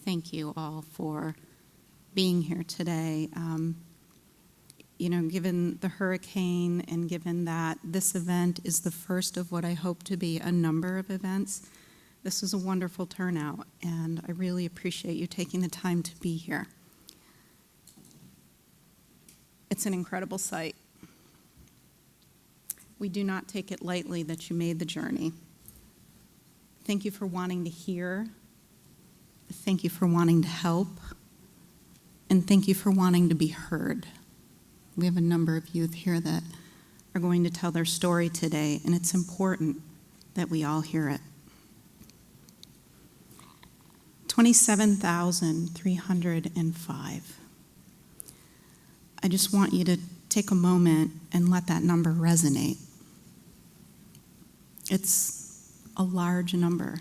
thank you all for being here today. Given the hurricane and given that this event is the first of what I hope to be a number of events, this is a wonderful turnout, and I really appreciate you taking the time to be here. It's an incredible sight. We do not take it lightly that you made the journey. Thank you for wanting to hear. Thank you for wanting to help. And thank you for wanting to be heard. We have a number of youth here that are going to tell their story today, and it's important that we all hear it. 27,305. I just want you to take a moment and let that number resonate. It's a large number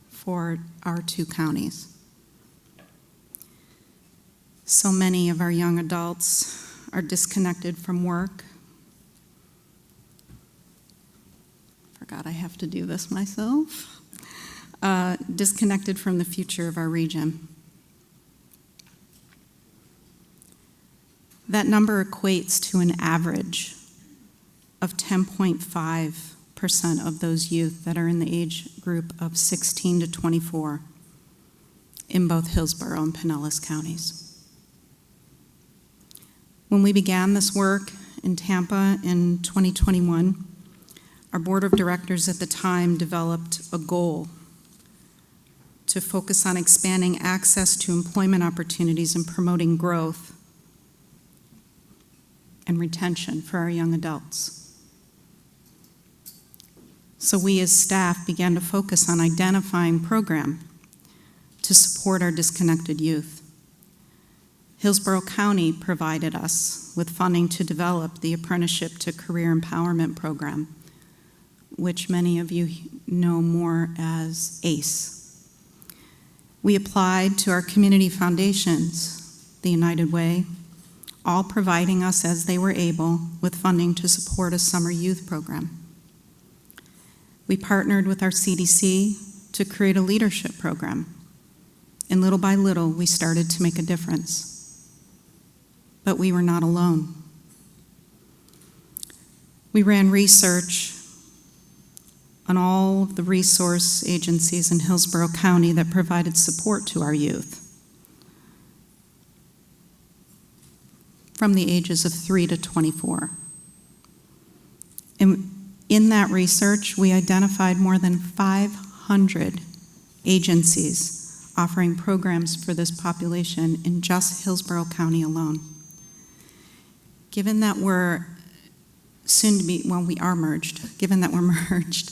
for our two counties. So many of our young adults are disconnected from work. Forgot I have to do this myself. Disconnected from the future of our region. That number equates to an average of 10.5% of those youth that are in the age group of 16 to 24 in both Hillsborough and Pinellas Counties. When we began this work in Tampa in 2021, our board of directors at the time developed a goal to focus on expanding access to employment opportunities and promoting growth and retention for our young adults. So we as staff began to focus on identifying programs to support our disconnected youth. Hillsborough County provided us with funding to develop the Apprenticeship to Career Empowerment Program, which many of you know more as ACE. We applied to our community foundations, the United Way, all providing us as they were able with funding to support a summer youth program. We partnered with our CDC to create a leadership program, and little by little we started to make a difference. But we were not alone. We ran research on all of the resource agencies in Hillsborough County that provided support to our youth from the ages of 3 to 24. And in that research, we identified more than 500 agencies offering programs for this population in just Hillsborough County alone. Given that we're soon to be, we are merged, given that we're merged,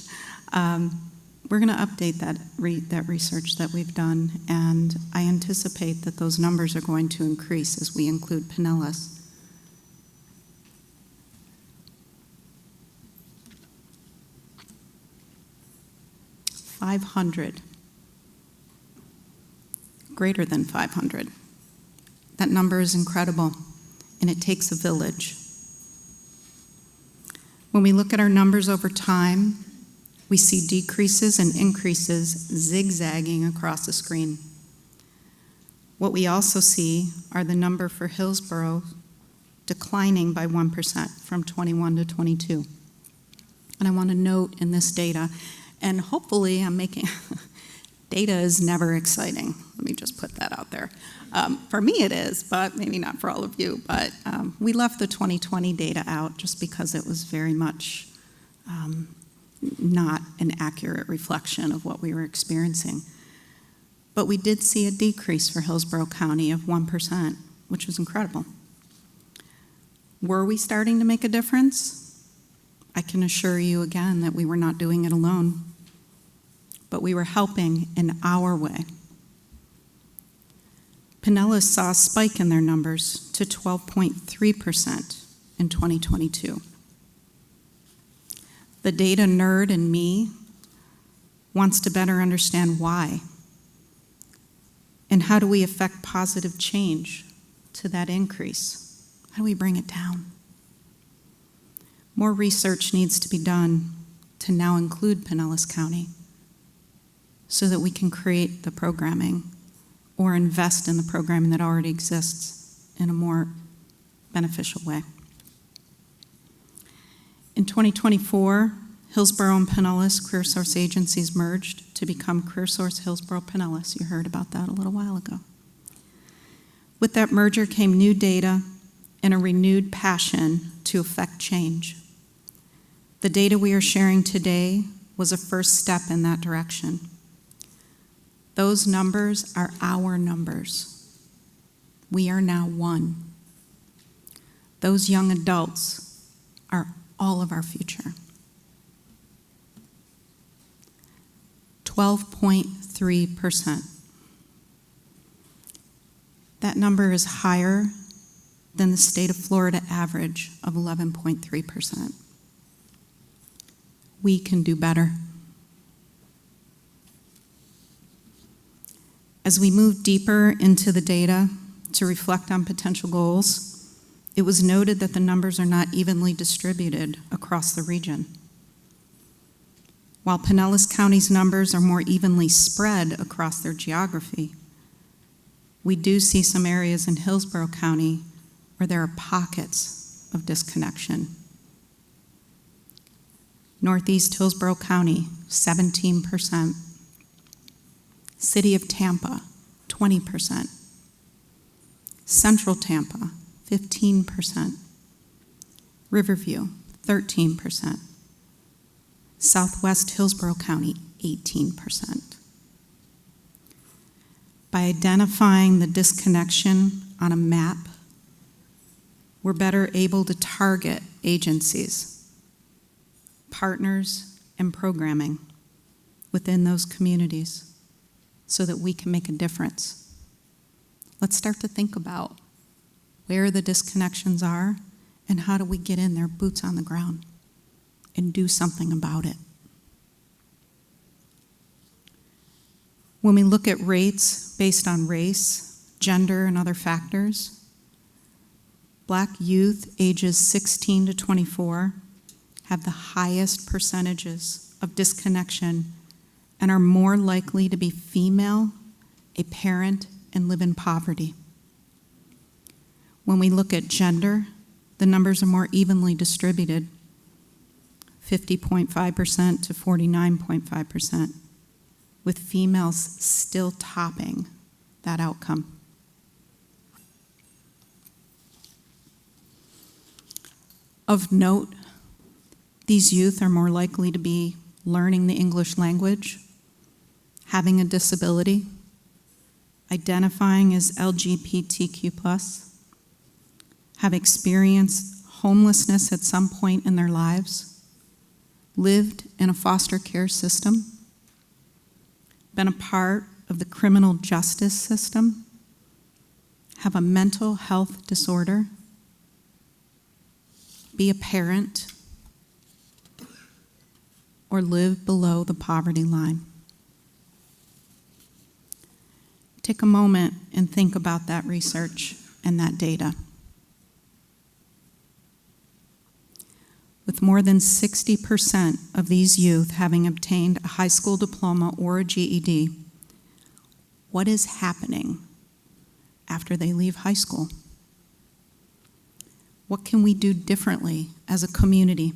we're going to update that research that we've done, and I anticipate that those numbers are going to increase as we include Pinellas. Greater than 500. That number is incredible, and it takes a village. When we look at our numbers over time, we see decreases and increases zigzagging across the screen. What we also see are the number for Hillsborough declining by 1% from 21 to 22. And I want to note in this data, and hopefully I'm making, data is never exciting. Let me just put that out there. For me it is, but maybe not for all of you. But we left the 2020 data out just because it was very much not an accurate reflection of what we were experiencing. But we did see a decrease for Hillsborough County of 1%, which was incredible. Were we starting to make a difference? I can assure you again that we were not doing it alone, but we were helping in our way. Pinellas saw a spike in their numbers to 12.3% in 2022. The data nerd in me wants to better understand why, and how do we affect positive change to that increase? How do we bring it down? More research needs to be done to now include Pinellas County so that we can create the programming or invest in the programming that already exists in a more beneficial way. In 2024, Hillsborough and Pinellas CareerSource agencies merged to become CareerSource Hillsborough Pinellas. You heard about that a little while ago. With that merger came new data and a renewed passion to effect change. The data we are sharing today was a first step in that direction. Those numbers are our numbers. We are now one. Those young adults are all of our future. 12.3%. That number is higher than the state of Florida average of 11.3%. We can do better. As we move deeper into the data to reflect on potential goals, it was noted that the numbers are not evenly distributed across the region. While Pinellas County's numbers are more evenly spread across their geography, we do see some areas in Hillsborough County where there are pockets of disconnection. Northeast Hillsborough County, 17%. City of Tampa, 20%. Central Tampa, 15%. Riverview, 13%. Southwest Hillsborough County, 18%. By identifying the disconnection on a map, we're better able to target agencies, partners, and programming within those communities so that we can make a difference. Let's start to think about where the disconnections are and how do we get in there, boots on the ground, and do something about it. When we look at rates based on race, gender, and other factors, Black youth ages 16 to 24 have the highest percentages of disconnection and are more likely to be female, a parent, and live in poverty. When we look at gender, the numbers are more evenly distributed, 50.5% to 49.5%, with females still topping that outcome. Of note, these youth are more likely to be learning the English language, having a disability, identifying as LGBTQ+, have experienced homelessness at some point in their lives, lived in a foster care system, been a part of the criminal justice system, have a mental health disorder, be a parent, or live below the poverty line. Take a moment and think about that research and that data. With more than 60% of these youth having obtained a high school diploma or a GED, what is happening after they leave high school? What can we do differently as a community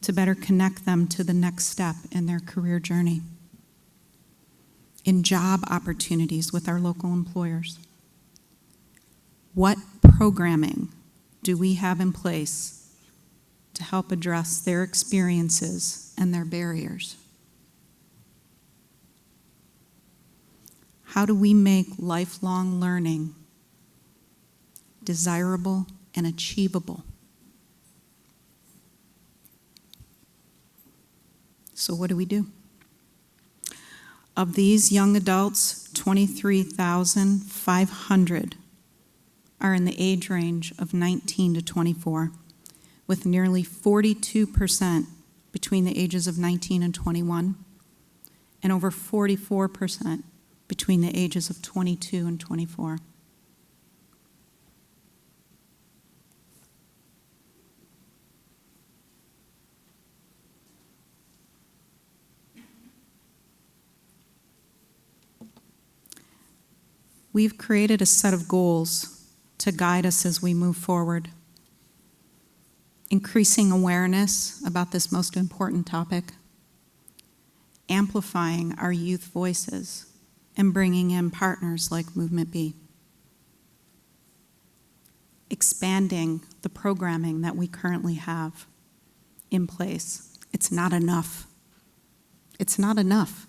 to better connect them to the next step in their career journey? In job opportunities with our local employers? What programming do we have in place to help address their experiences and their barriers? How do we make lifelong learning desirable and achievable? So what do? Of these young adults, 23,500 are in the age range of 19 to 24, with nearly 42% between the ages of 19 and 21, and over 44% between the ages of 22 and 24. we've created a set of goals to guide us as we move forward. Increasing awareness about this most important topic, amplifying our youth voices, and bringing in partners like Movement B. Expanding the programming that we currently have in place. It's not enough. It's not enough.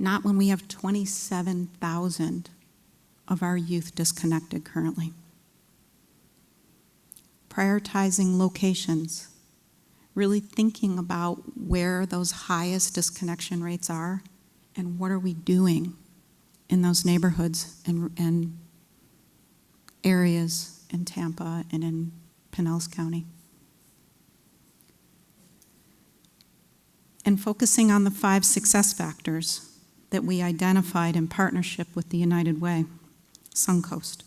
Not when we have 27,000 of our youth disconnected currently. Prioritizing locations, really thinking about where those highest disconnection rates are and what are we doing in those neighborhoods and areas in Tampa and in Pinellas County. And focusing on the 5 success factors that we identified in partnership with the United Way, Suncoast.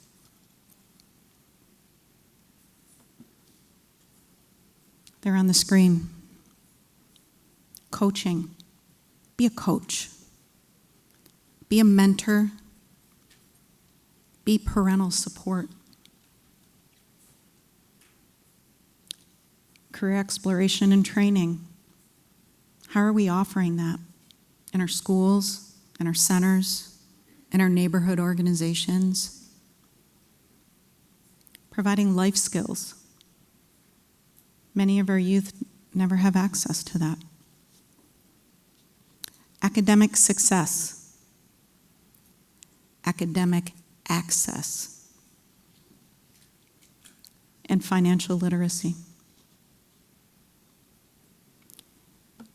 They're on the screen. Coaching. Be a coach. Be a mentor. Be parental support. Career exploration and training. How are we offering that in our schools, in our centers, in our neighborhood organizations? Providing life skills. Many of our youth never have access to that. Academic success. Academic access. And financial literacy.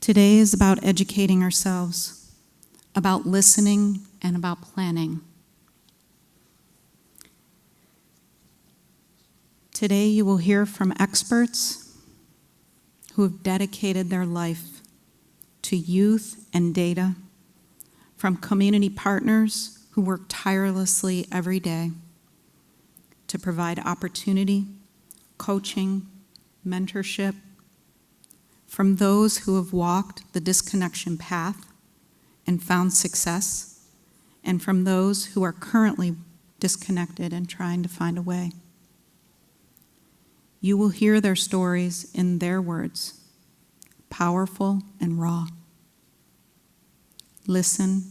Today is about educating ourselves, about listening, and about planning. Today you will hear from experts who have dedicated their life to youth and data, from community partners who work tirelessly every day to provide opportunity, coaching, mentorship, from those who have walked the disconnection path and found success, and from those who are currently disconnected and trying to find a way. You will hear their stories in their words, powerful and raw. Listen,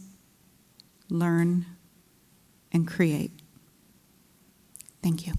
learn, and create. Thank you.